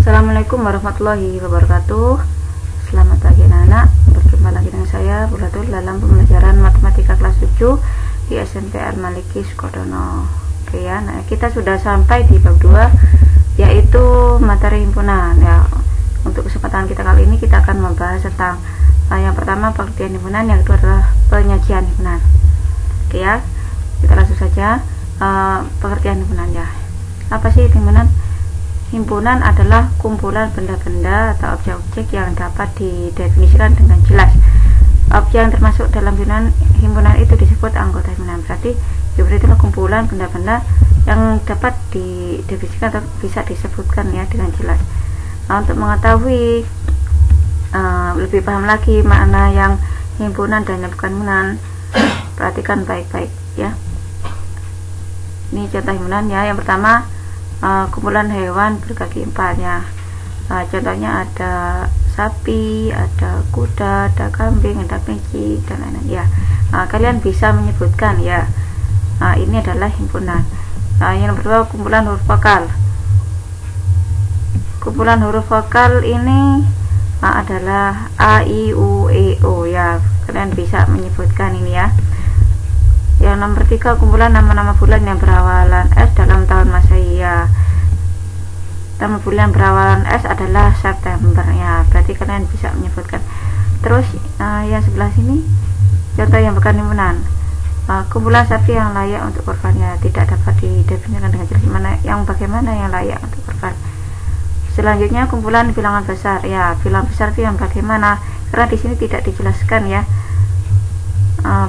Assalamualaikum warahmatullahi wabarakatuh. Selamat pagi anak-anak, berjumpa lagi dengan saya Bu Latul dalam pembelajaran matematika kelas 7 di SMP Al-Maliki Sukodono. Oke ya, nah kita sudah sampai di bab 2, yaitu materi himpunan ya. Untuk kesempatan kita kali ini kita akan membahas tentang yang pertama pengertian himpunan, yang kedua adalah penyajian himpunan. Oke ya, kita langsung saja pengertian himpunan ya. Apa sih himpunan? Himpunan adalah kumpulan benda-benda atau objek-objek yang dapat didefinisikan dengan jelas. Objek yang termasuk dalam himpunan itu disebut anggota himpunan. Berarti himpunan itulah kumpulan benda-benda yang dapat didefinisikan atau bisa disebutkan ya dengan jelas. Nah, untuk mengetahui lebih paham lagi makna yang himpunan dan yang bukan himpunan, perhatikan baik-baik ya. Ini contoh himpunan ya. Yang pertama, kumpulan hewan berkaki 4 ya. Contohnya ada sapi, ada kuda, ada kambing, ada kelinci dan lain-lain ya. Kalian bisa menyebutkan ya. Ini adalah himpunan. Yang kedua, kumpulan huruf vokal. Kumpulan huruf vokal ini adalah A, I, U, E, O ya. Kalian bisa menyebutkan ini ya. Yang nomor 3, kumpulan nama-nama bulan yang berawalan S dalam tahun Masehi ya. Nama bulan berawalan S adalah September ya. Berarti kalian bisa menyebutkan. Terus yang sebelah sini contoh yang bukan himpunan. Kumpulan sapi yang layak untuk kurban ya, tidak dapat didefinisikan dengan jelas bagaimana yang layak untuk kurban. Selanjutnya kumpulan bilangan besar ya. Bilangan besar itu yang bagaimana? Karena di sini tidak dijelaskan ya.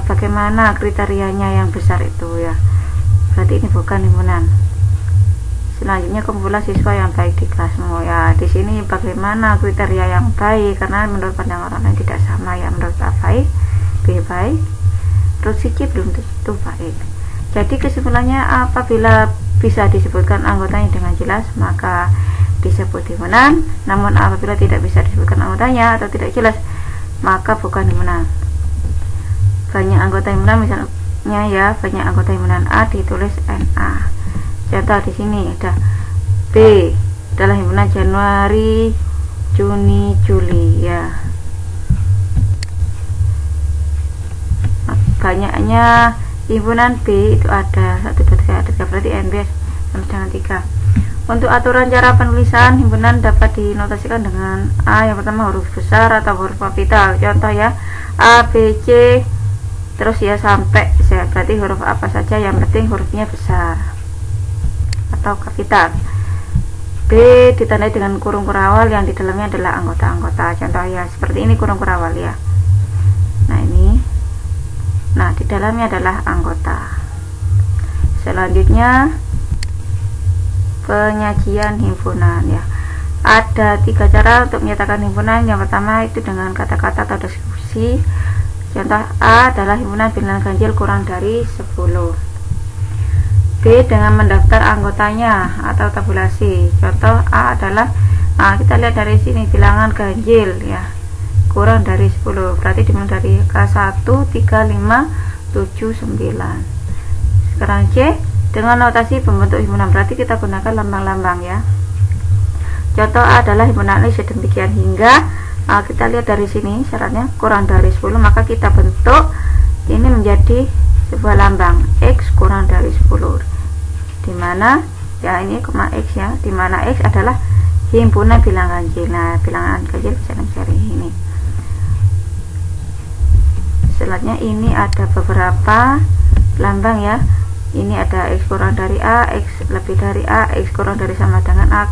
Bagaimana kriterianya yang besar itu ya. Berarti ini bukan himpunan. Selanjutnya kumpulan siswa yang baik di kelasmu ya. Di sini bagaimana kriteria yang baik, karena menurut pandangan orang lain tidak sama ya. Menurut A baik, B baik, menurut C belum tentu baik. Jadi kesimpulannya, apabila bisa disebutkan anggotanya dengan jelas maka disebut himpunan. Namun apabila tidak bisa disebutkan anggotanya atau tidak jelas maka bukan himpunan. Banyak anggota himpunan misalnya ya, banyak anggota himpunan A ditulis NA. Contoh di sini ada B adalah himpunan Januari, Juni, Juli ya. Banyaknya himpunan B itu ada 1, 2, 3, ada 3, berarti NB sama dengan 3. Untuk aturan cara penulisan himpunan dapat dinotasikan dengan A. Yang pertama huruf besar atau huruf kapital. Contoh ya, A, B, C terus ya sampai Z. Berarti huruf apa saja yang penting hurufnya besar atau kapital. B ditandai dengan kurung kurawal yang di dalamnya adalah anggota-anggota. Contoh ya seperti ini kurung kurawal ya. Nah ini, nah di dalamnya adalah anggota. Selanjutnya penyajian himpunan ya. Ada 3 cara untuk menyatakan himpunan. Yang pertama itu dengan kata-kata atau deskripsi. Contoh A adalah himpunan bilangan ganjil kurang dari 10. B dengan mendaftar anggotanya atau tabulasi. Contoh A adalah kita lihat dari sini bilangan ganjil ya, kurang dari 10. Berarti dimulai dari K1, 3, 5, 7, 9. Sekarang C dengan notasi pembentuk himpunan. Berarti kita gunakan lambang-lambang ya. Contoh A adalah himpunan ini sedemikian hingga kita lihat dari sini syaratnya kurang dari 10, maka kita bentuk ini menjadi sebuah lambang X kurang dari 10, dimana ya ini koma X ya, dimana X adalah himpunan bilangan ganjil. Nah bilangan ganjil bisa mencari ini. Selanjutnya ini ada beberapa lambang ya. Ini ada X kurang dari A, X lebih dari A, X kurang dari sama dengan A,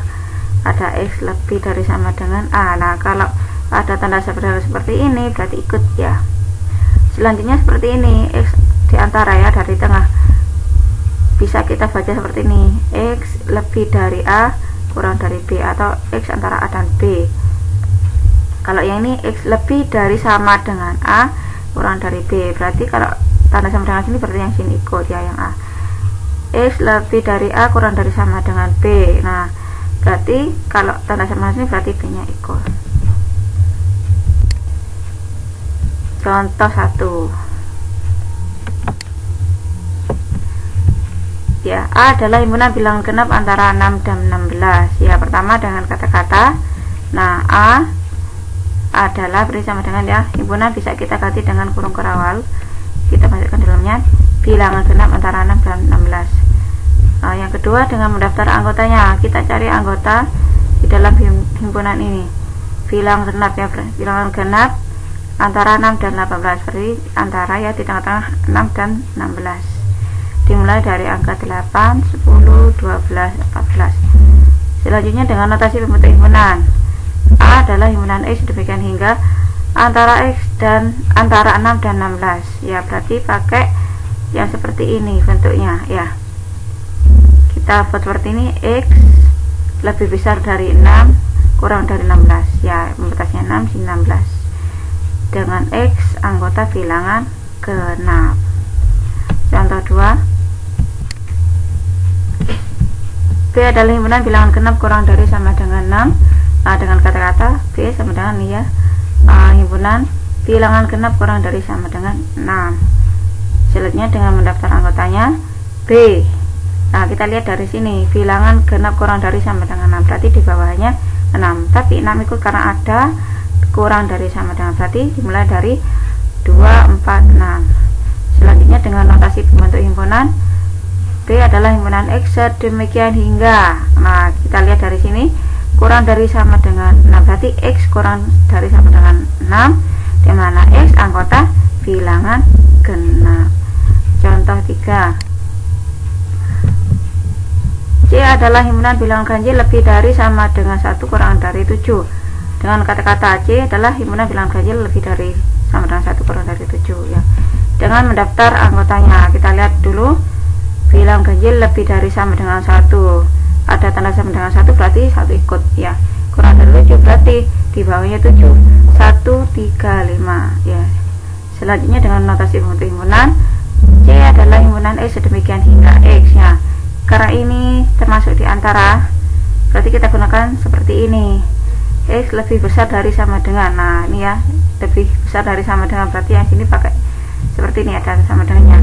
ada X lebih dari sama dengan A. Nah kalau ada tanda seperti ini berarti ikut ya. Selanjutnya seperti ini, X diantara ya, dari tengah. Bisa kita baca seperti ini, X lebih dari A kurang dari B, atau X antara A dan B. Kalau yang ini X lebih dari sama dengan A kurang dari B, berarti kalau tanda sama dengan sini berarti yang sini ikut ya, yang A. X lebih dari A kurang dari sama dengan B. Nah berarti kalau tanda sama sini berarti B nya ikut. Contoh 1, Ya, A adalah himpunan bilangan genap antara 6 dan 16. Ya, pertama dengan kata-kata. Nah, A adalah beri sama dengan ya, himpunan bisa kita ganti dengan kurung kerawal. Kita masukkan dalamnya bilangan genap antara 6 dan 16. Yang kedua dengan mendaftar anggotanya. Kita cari anggota di dalam himpunan ini. Bilangan genap ya, bilangan genap antara 6 dan 18. Berarti antara ya, di tengah-tengah 6 dan 16. Dimulai dari angka 8, 10, 12, 14. Selanjutnya dengan notasi pembentuk himpunan. A adalah himpunan X demikian hingga antara X dan antara 6 dan 16. Ya, berarti pakai yang seperti ini bentuknya ya. Kita buat seperti ini, X lebih besar dari 6 kurang dari 16. Ya, membatasnya 6 sini 16. Dengan X anggota bilangan genap. Contoh 2. B adalah himpunan bilangan genap kurang dari sama dengan 6. Dengan kata-kata B sama dengan ya, himpunan bilangan genap kurang dari sama dengan 6. Selanjutnya dengan mendaftar anggotanya B. Kita lihat dari sini bilangan genap kurang dari sama dengan 6, berarti di bawahnya 6, tapi 6 ikut karena ada kurang dari sama dengan, berarti dimulai dari 2, 4, 6. Selanjutnya dengan notasi pembentuk himpunan. B adalah himpunan X sedemikian hingga. Kita lihat dari sini kurang dari sama dengan 6, berarti X kurang dari sama dengan 6, di mana X anggota bilangan genap. Contoh 3. C adalah himpunan bilangan ganjil lebih dari sama dengan 1 kurang dari 7. Dengan kata-kata C adalah himpunan bilangan ganjil lebih dari sama dengan 1 kurang dari 7 ya. Dengan mendaftar anggotanya, kita lihat dulu bilangan ganjil lebih dari sama dengan 1. Ada tanda sama dengan 1 berarti 1 ikut ya. Kurang dari 7 berarti di bawahnya 7. 1, 3, 5 ya. Selanjutnya dengan notasi pembentuk himpunan. C adalah himpunan X sedemikian hingga X ya. Karena ini termasuk di antara, berarti kita gunakan seperti ini. X lebih besar dari sama dengan. Ini ya, lebih besar dari sama dengan, berarti yang sini pakai seperti ini, ada sama dengannya.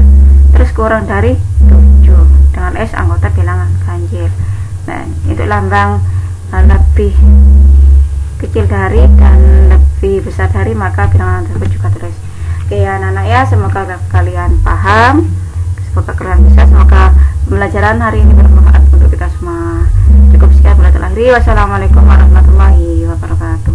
Terus kurang dari 7 dengan S anggota bilangan ganjil. Itu lambang lebih kecil dari dan lebih besar dari, maka bilangan tersebut juga tulis. Oke ya anak-anak ya, semoga kalian paham, semoga kalian bisa, semoga pembelajaran hari ini bermanfaat untuk kita semua. Cukup sekian, wassalamualaikum warahmatullahi wabarakatuh.